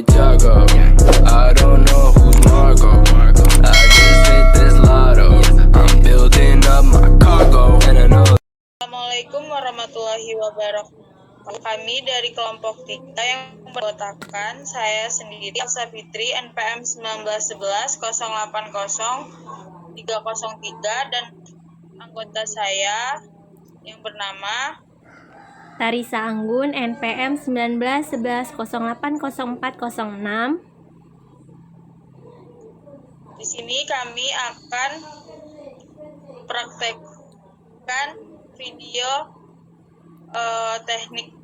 with Jago. I don't know who's Marco. I just hit this lotto. I'm building up my cargo, and I know. Assalamualaikum warahmatullahi wabarakatuh. Kami dari kelompok Tika yang berkotakan saya sendiri Elsa Fitri NPM 1911 080 303 dan anggota saya yang bernama Tarisa Anggun NPM 1911 080406. Di sini kami akan praktekkan video teknik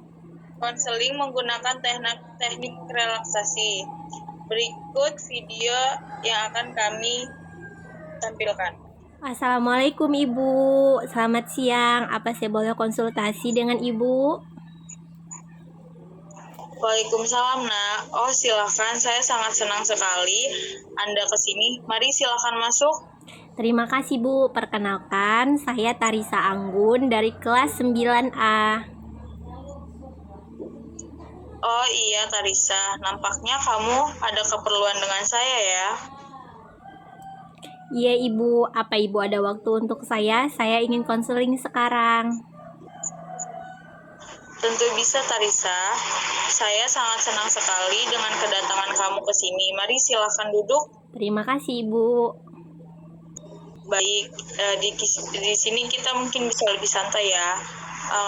konseling menggunakan teknik relaksasi. Berikut video yang akan kami tampilkan. Assalamualaikum Ibu, selamat siang. Apa saya boleh konsultasi dengan Ibu? Waalaikumsalam nak. Oh silakan, saya sangat senang sekali Anda kesini. Mari silakan masuk. Terima kasih Bu. Perkenalkan, saya Tarisa Anggun dari kelas 9A. Oh iya Tarisa, nampaknya kamu ada keperluan dengan saya ya. Iya Ibu, apa Ibu ada waktu untuk saya? Saya ingin konseling sekarang. Tentu bisa Tarisa. Saya sangat senang sekali dengan kedatangan kamu ke sini. Mari silakan duduk. Terima kasih Ibu. Baik, di sini kita mungkin bisa lebih santai ya.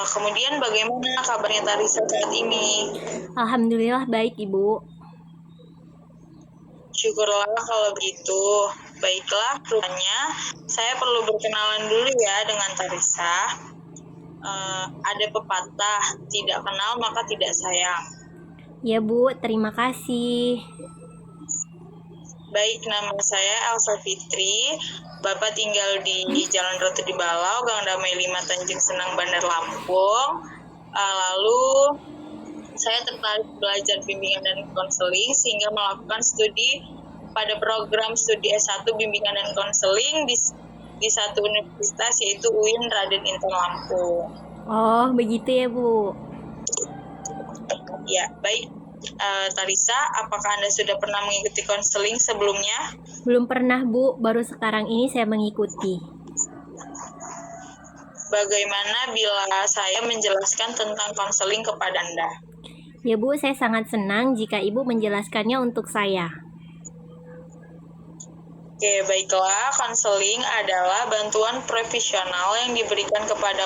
Kemudian bagaimana kabarnya Tarisa saat ini? Alhamdulillah baik Ibu. Syukurlah kalau begitu. Baiklah, rupanya saya perlu berkenalan dulu ya dengan Tarisa. Ada pepatah, tidak kenal maka tidak sayang. Ya Bu, terima kasih. Baik, nama saya Elsa Fitri. Bapak tinggal di Jalan Ratu di Balau, Gang Damai 5 Tanjung Senang, Bandar Lampung. Lalu saya tertarik belajar bimbingan dan konseling sehingga melakukan studi pada program studi S1 bimbingan dan konseling di satu universitas yaitu UIN Raden Intan Lampung. Oh, begitu ya Bu. Ya, baik. Tarisa, apakah Anda sudah pernah mengikuti konseling sebelumnya? Belum pernah Bu, baru sekarang ini saya mengikuti. Bagaimana bila saya menjelaskan tentang konseling kepada Anda? Ya Bu, saya sangat senang jika Ibu menjelaskannya untuk saya. Oke, baiklah. Konseling adalah bantuan profesional yang diberikan kepada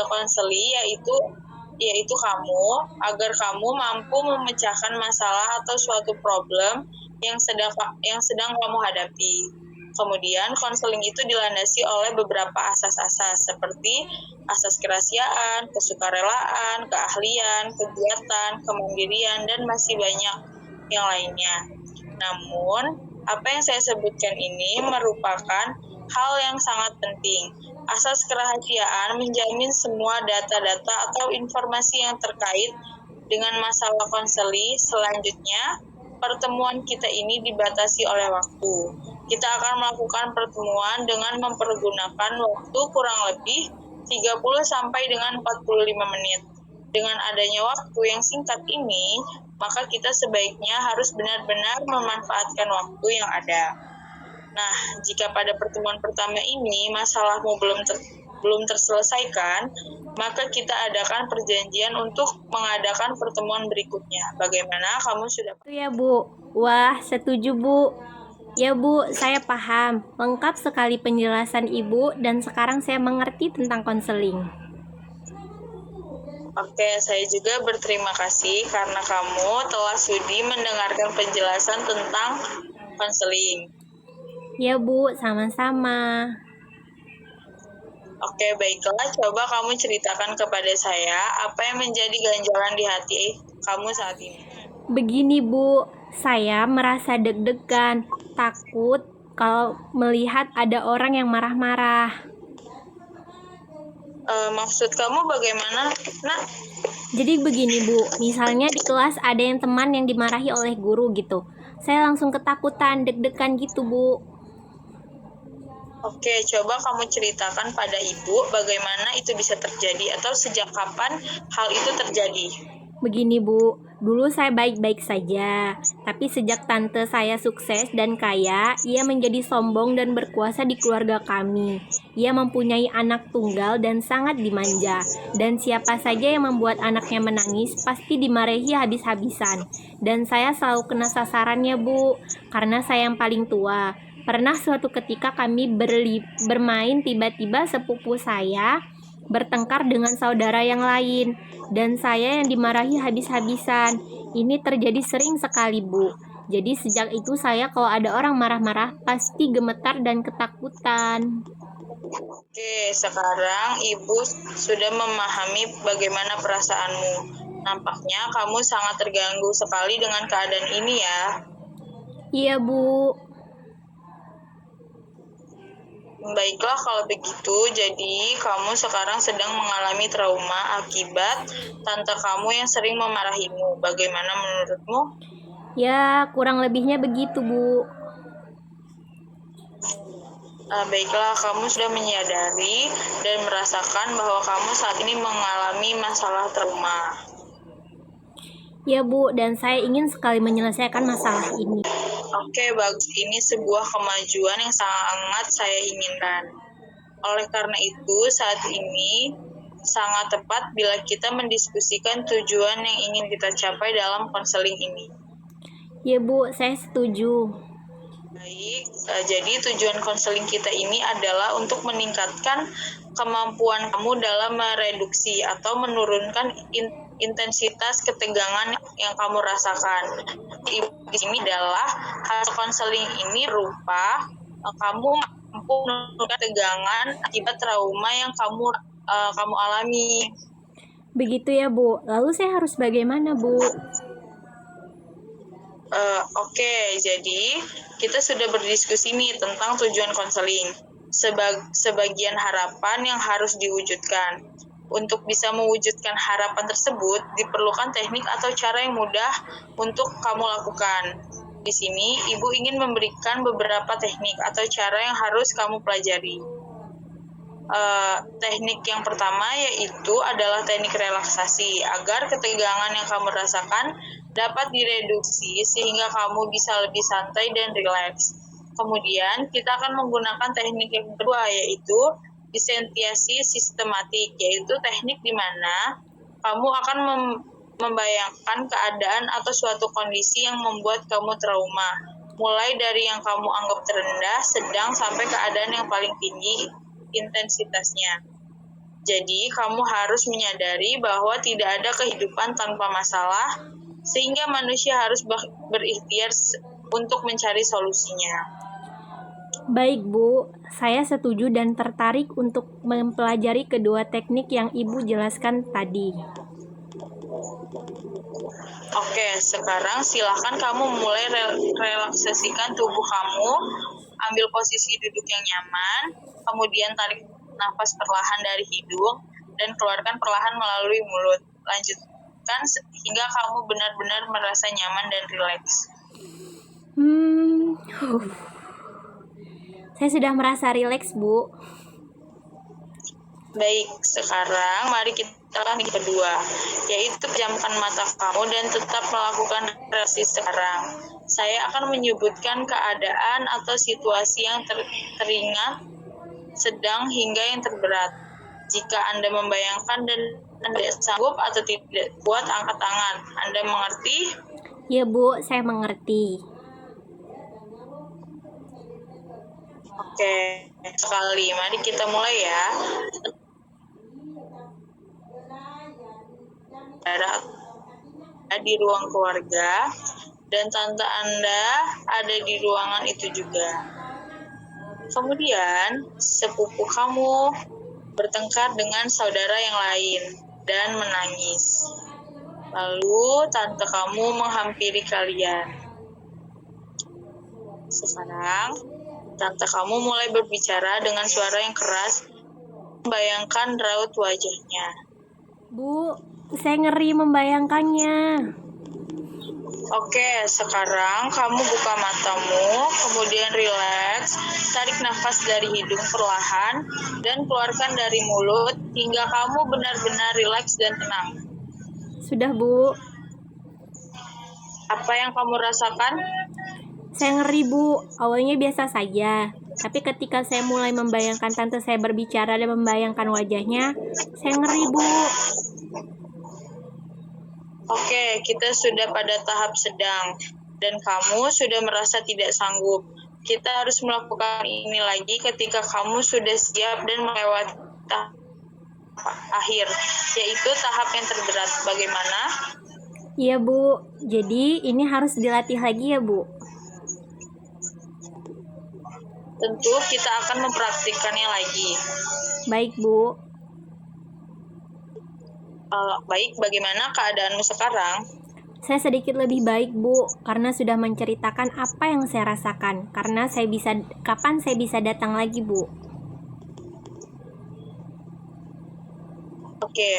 konseli yaitu kamu, agar kamu mampu memecahkan masalah atau suatu problem yang sedang kamu hadapi. Kemudian konseling itu dilandasi oleh beberapa asas-asas seperti asas kerahasiaan, kesukarelaan, keahlian, kegiatan, kemandirian, dan masih banyak yang lainnya. Namun, apa yang saya sebutkan ini merupakan hal yang sangat penting. Asas kerahasiaan menjamin semua data-data atau informasi yang terkait dengan masalah konseli. Selanjutnya, pertemuan kita ini dibatasi oleh waktu. Kita akan melakukan pertemuan dengan mempergunakan waktu kurang lebih 30 sampai dengan 45 menit. Dengan adanya waktu yang singkat ini, maka kita sebaiknya harus benar-benar memanfaatkan waktu yang ada. Nah, jika pada pertemuan pertama ini masalahmu belum terselesaikan, maka kita adakan perjanjian untuk mengadakan pertemuan berikutnya. Bagaimana, kamu sudah? Ya Bu, wah setuju Bu. Ya Bu, saya paham. Lengkap sekali penjelasan Ibu dan sekarang saya mengerti tentang konseling. Oke, saya juga berterima kasih karena kamu telah sudi mendengarkan penjelasan tentang konseling. Ya Bu, sama-sama. Oke, baiklah. Coba kamu ceritakan kepada saya apa yang menjadi ganjalan di hati kamu saat ini. Begini Bu, saya merasa deg-degan, takut kalau melihat ada orang yang marah-marah. Maksud kamu bagaimana, Nak? Jadi begini Bu, misalnya di kelas ada yang teman yang dimarahi oleh guru gitu. Saya langsung ketakutan, deg-degan gitu Bu. Oke, coba kamu ceritakan pada Ibu bagaimana itu bisa terjadi atau sejak kapan hal itu terjadi. Begini Bu, dulu saya baik-baik saja, tapi sejak tante saya sukses dan kaya, ia menjadi sombong dan berkuasa di keluarga kami. Ia mempunyai anak tunggal dan sangat dimanja, dan siapa saja yang membuat anaknya menangis pasti dimarahi habis-habisan. Dan saya selalu kena sasarannya Bu, karena saya yang paling tua. Pernah suatu ketika kami bermain, tiba-tiba sepupu saya bertengkar dengan saudara yang lain, dan saya yang dimarahi habis-habisan. Ini terjadi sering sekali, Bu. Jadi sejak itu saya kalau ada orang marah-marah pasti gemetar dan ketakutan. Oke, sekarang Ibu sudah memahami bagaimana perasaanmu. Nampaknya kamu sangat terganggu sekali dengan keadaan ini ya. Iya, Bu. Baiklah kalau begitu, jadi kamu sekarang sedang mengalami trauma akibat tante kamu yang sering memarahimu. Bagaimana menurutmu? Ya, kurang lebihnya begitu, Bu. Baiklah, kamu sudah menyadari dan merasakan bahwa kamu saat ini mengalami masalah trauma. Ya, Bu, dan saya ingin sekali menyelesaikan masalah ini. Oke, bagus. Ini sebuah kemajuan yang sangat saya inginkan. Oleh karena itu, saat ini sangat tepat bila kita mendiskusikan tujuan yang ingin kita capai dalam konseling ini. Ya, Bu, saya setuju. Baik, jadi tujuan konseling kita ini adalah untuk meningkatkan kemampuan kamu dalam mereduksi atau menurunkan intensitas ketegangan yang kamu rasakan. Di sini adalah hasil konseling ini berupa kamu mampu menurunkan tegangan akibat trauma yang kamu alami. Begitu ya, Bu. Lalu saya harus bagaimana, Bu? Oke, jadi kita sudah berdiskusi nih tentang tujuan konseling. Sebagian harapan yang harus diwujudkan. Untuk bisa mewujudkan harapan tersebut, diperlukan teknik atau cara yang mudah untuk kamu lakukan. Di sini, Ibu ingin memberikan beberapa teknik atau cara yang harus kamu pelajari. Teknik yang pertama yaitu adalah teknik relaksasi agar ketegangan yang kamu rasakan dapat direduksi sehingga kamu bisa lebih santai dan rileks. Kemudian kita akan menggunakan teknik yang kedua yaitu disentiasi sistematik, yaitu teknik di mana kamu akan membayangkan keadaan atau suatu kondisi yang membuat kamu trauma, mulai dari yang kamu anggap terendah, sedang sampai keadaan yang paling tinggi intensitasnya. Jadi, kamu harus menyadari bahwa tidak ada kehidupan tanpa masalah, sehingga manusia harus berikhtiar untuk mencari solusinya. Baik, Bu. Saya setuju dan tertarik untuk mempelajari kedua teknik yang Ibu jelaskan tadi. Oke, sekarang silakan kamu mulai relaksasikan tubuh kamu. Ambil posisi duduk yang nyaman, kemudian tarik nafas perlahan dari hidung dan keluarkan perlahan melalui mulut. Lanjutkan hingga kamu benar-benar merasa nyaman dan rileks. Saya sudah merasa rileks, Bu. Baik, sekarang mari kita lanjut kedua, yaitu pejamkan mata kamu dan tetap melakukan relaksasi sekarang. Saya akan menyebutkan keadaan atau situasi yang teringat, sedang hingga yang terberat. Jika Anda membayangkan dan Anda sanggup atau tidak, buat angkat tangan. Anda mengerti? Ya, Bu, saya mengerti. Oke, sekali. Mari kita mulai ya. Ada di ruang keluarga dan tante Anda ada di ruangan itu juga. Kemudian, sepupu kamu bertengkar dengan saudara yang lain dan menangis. Lalu, tante kamu menghampiri kalian. Sekarang, tante kamu mulai berbicara dengan suara yang keras, membayangkan raut wajahnya. Bu, saya ngeri membayangkannya. Oke, sekarang kamu buka matamu, kemudian rileks, tarik nafas dari hidung perlahan, dan keluarkan dari mulut hingga kamu benar-benar rileks dan tenang. Sudah, Bu. Apa yang kamu rasakan? Saya ngeri, Bu. Awalnya biasa saja. Tapi ketika saya mulai membayangkan tante saya berbicara dan membayangkan wajahnya, saya ngeri, Bu. Oke, kita sudah pada tahap sedang dan kamu sudah merasa tidak sanggup. Kita harus melakukan ini lagi ketika kamu sudah siap dan melewati tahap akhir, yaitu tahap yang terberat. Bagaimana? Iya, Bu. Jadi ini harus dilatih lagi ya, Bu? Tentu kita akan mempraktikkannya lagi. Baik, Bu. Baik, bagaimana keadaanmu sekarang? Saya sedikit lebih baik, Bu, karena sudah menceritakan apa yang saya rasakan. Kapan saya bisa datang lagi, Bu? Oke,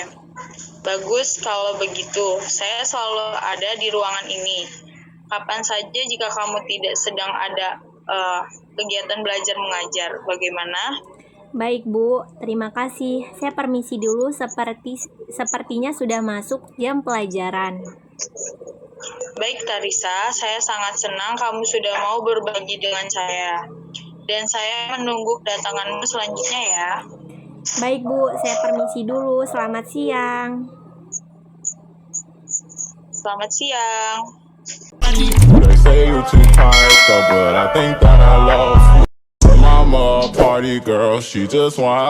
bagus kalau begitu. Saya selalu ada di ruangan ini. Kapan saja jika kamu tidak sedang ada kegiatan belajar mengajar, bagaimana? Baik, Bu. Terima kasih. Saya permisi dulu, sepertinya sudah masuk jam pelajaran. Baik, Tarisa, saya sangat senang kamu sudah mau berbagi dengan saya. Dan saya menunggu kedatanganmu selanjutnya ya. Baik, Bu. Saya permisi dulu. Selamat siang. Selamat siang. They say you too tired though, but I think that I lost you. Mama, a party girl, she just want